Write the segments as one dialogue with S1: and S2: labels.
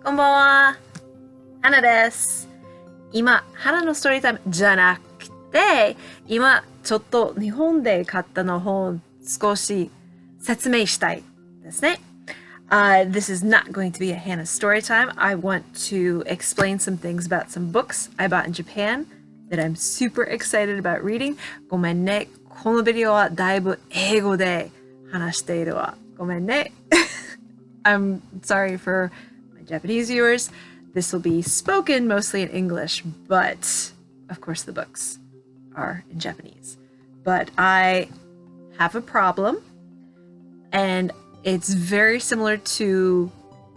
S1: こんばんは。花です。今、花のストーリータイムじゃなくて、今、ちょっと日本で買ったの本少し説明したいですね。This is not going to be a Hannah story time. I want to explain some things about some books I bought in Japan that I'm super excited about reading. ごめんね。このビデオはだいぶ英語で話しているわ。ごめんね。I'm sorry for my Japanese viewers. This will be spoken mostly in English, but of course the books are in Japanese. But I have a problem, and it's very similar to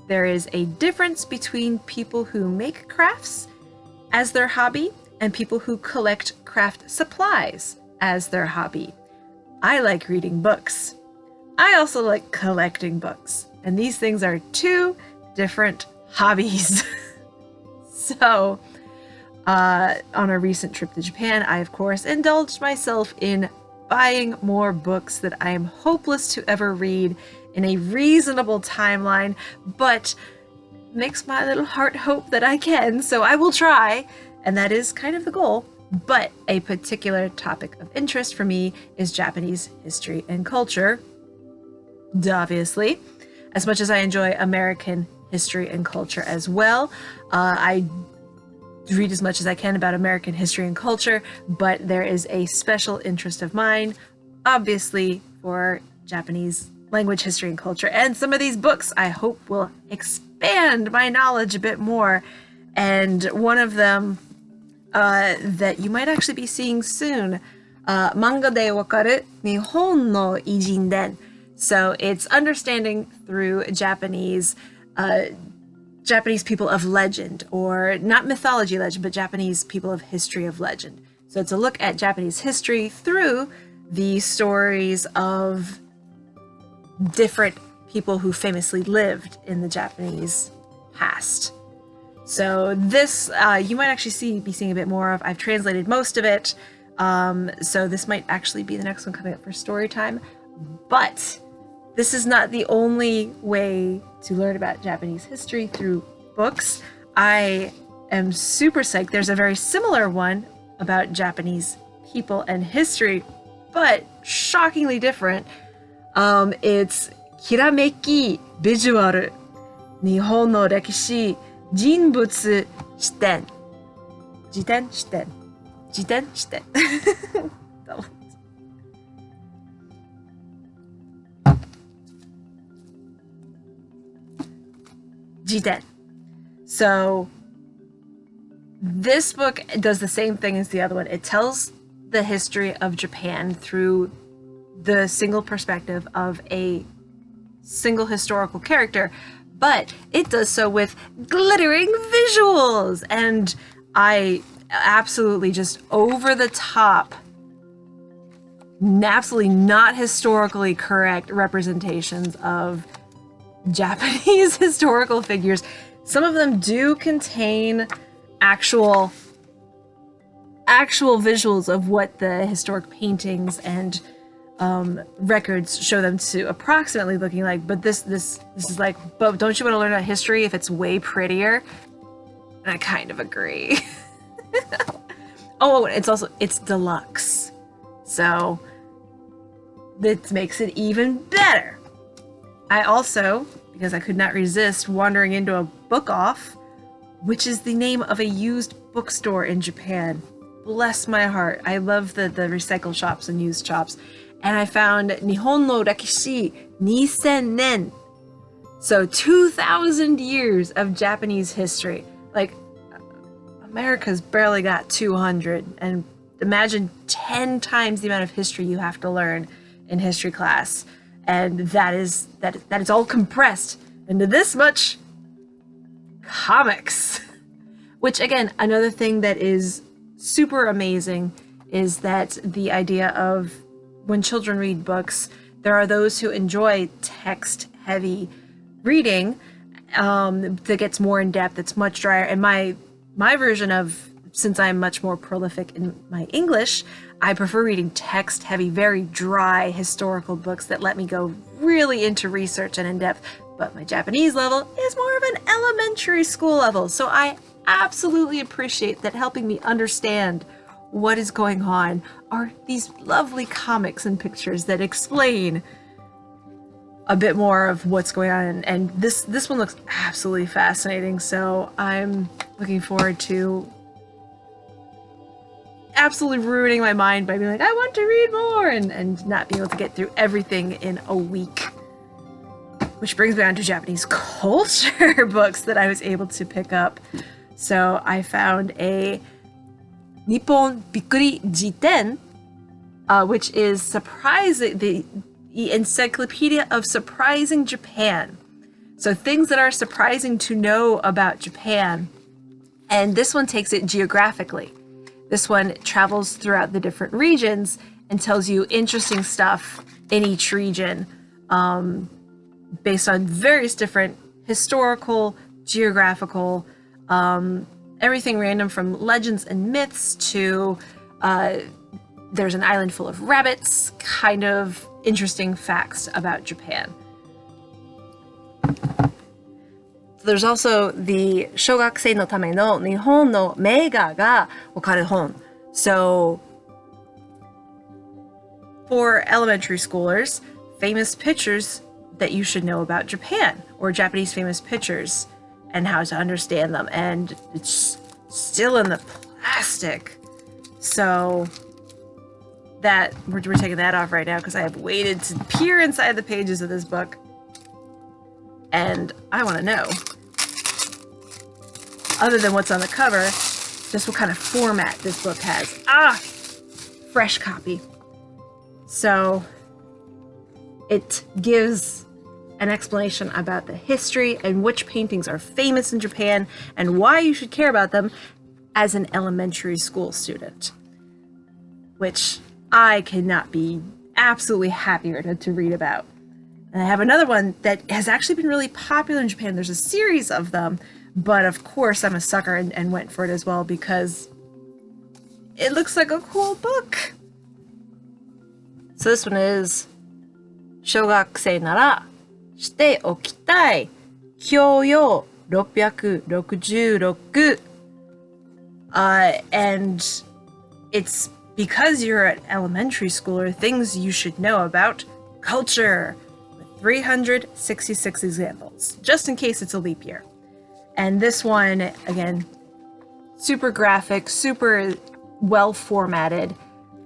S1: there is a difference between people who make crafts as their hobby and people who collect craft supplies as their hobby. I like reading books. I also like collecting books. And these things are two different hobbies. So, on a recent trip to Japan, I, of course, indulged myself in buying more books that I am hopeless to ever read in a reasonable timeline, but makes my little heart hope that I can, so I will try, and that is kind of the goal. But a particular topic of interest for me is Japanese history and culture, obviously, as much as I enjoy American history and culture as well. I read as much as I can about American history and culture, but there is a special interest of mine, obviously, for Japanese language, history, and culture. And some of these books I hope will expand my knowledge a bit more. And one of them that you might actually be seeing soon, 漫画でわかる日本の偉人伝. So it's understanding through Japanese people of legend, or not mythology legend, but Japanese people of history of legend. So it's a look at Japanese history through the stories of different people who famously lived in the Japanese past. So this, you might actually be seeing a bit more of. I've translated most of it. So this might actually be the next one coming up for story time. But this is not the only way to learn about Japanese history through books. I am super psyched. There's a very similar one about Japanese people and history, but shockingly different. It's きらめきビジュアル日本の歴史人物視点辞典視点辞典. So this book does the same thing as the other one. It tells the history of Japan through the single perspective of a single historical character, but it does so with glittering visuals and I absolutely just over the top, absolutely not historically correct representations of Japanese historical figures. Some of them do contain actual visuals of what the historic paintings and records show them to approximately looking like, but this is like, but don't you want to learn about history if it's way prettier? And I kind of agree. Oh, it's deluxe, so this makes it even better. I also, because I could not resist wandering into a book off, which is the name of a used bookstore in Japan. Bless my heart. I love the recycle shops and used shops. And I found Nihon no Rekishi 2000 nen. So 2,000 years of Japanese history. Like, America's barely got 200. And imagine 10 times the amount of history you have to learn in history class. And that is all compressed into this much comics. Which, again, another thing that is super amazing is that the idea of when children read books, there are those who enjoy text-heavy reading that gets more in-depth, it's much drier. And my version of, since I'm much more prolific in my English, I prefer reading text-heavy, very dry historical books that let me go really into research and in-depth. but my Japanese level is more of an elementary school level. So I absolutely appreciate that helping me understand what is going on are these lovely comics and pictures that explain a bit more of what's going on. And this one looks absolutely fascinating. So I'm looking forward to absolutely ruining my mind by being like, I want to read more, and not being able to get through everything in a week. Which brings me on to Japanese culture books that I was able to pick up. So I found a Nippon Bikkuri Jiten, which is the Encyclopedia of Surprising Japan. So things that are surprising to know about Japan. And this one takes it geographically. This one travels throughout the different regions and tells you interesting stuff in each region, based on various different historical, geographical, everything random from legends and myths to there's an island full of rabbits, kind of interesting facts about Japan. There's also the 小学生のための日本の名画がわかる本. So for elementary schoolers, famous pictures that you should know about Japan, or Japanese famous pictures and how to understand them. And it's still in the plastic. So that we're taking that off right now because I have waited to peer inside the pages of this book. And I want to know, other than what's on the cover, just what kind of format this book has. Fresh copy. So it gives an explanation about the history and which paintings are famous in Japan and why you should care about them as an elementary school student, which I cannot be absolutely happier to read about. And I have another one that has actually been really popular in Japan. There's a series of them, but of course I'm a sucker and went for it as well because it looks like a cool book. So this one is 小学生ならしておきたい教養666. And it's because you're an elementary schooler, things you should know about culture, with 366 examples, just in case it's a leap year. And this one, again, super graphic, super well formatted,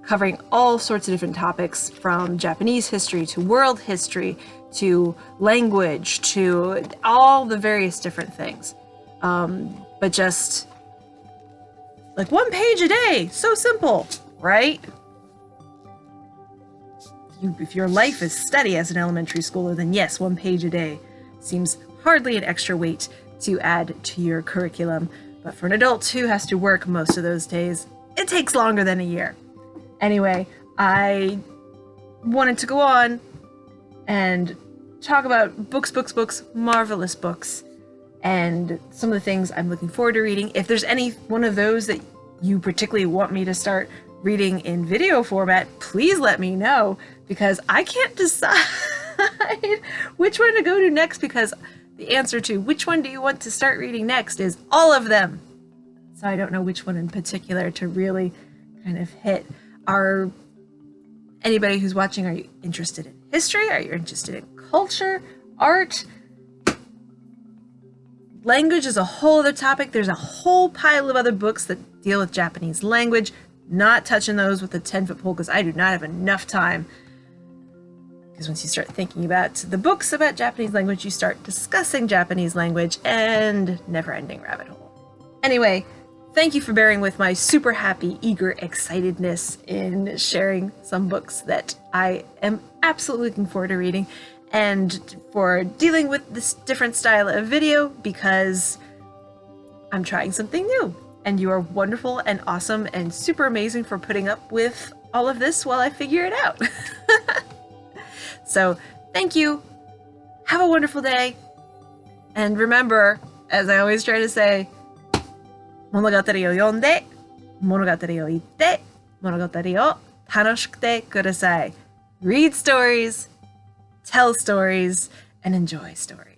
S1: covering all sorts of different topics from Japanese history to world history to language to all the various different things. But just like 1 page a day, so simple, right? If your life is study as an elementary schooler, then yes, 1 page a day seems hardly an extra weight to add to your curriculum. But for an adult who has to work most of those days, it takes longer than a year. Anyway, I wanted to go on and talk about books, marvelous books, and some of the things I'm looking forward to reading. If there's any one of those that you particularly want me to start reading in video format, please let me know, because I can't decide which one to go to next, because the answer to which one do you want to start reading next is all of them. So I don't know which one in particular to really kind of hit. Are anybody who's watching, are you interested in history? Are you interested in culture, art? Language is a whole other topic. There's a whole pile of other books that deal with Japanese language. Not touching those with a 10-foot pole because I do not have enough time. Because once you start thinking about the books about Japanese language, you start discussing Japanese language and never-ending rabbit hole. Anyway, thank you for bearing with my super happy, eager excitedness in sharing some books that I am absolutely looking forward to reading, and for dealing with this different style of video because I'm trying something new. And you are wonderful and awesome and super amazing for putting up with all of this while I figure it out. So thank you. Have a wonderful day. And remember, as I always try to say, 物語を読んで、物語を言って、物語を楽しくてください. Read stories, tell stories, and enjoy stories.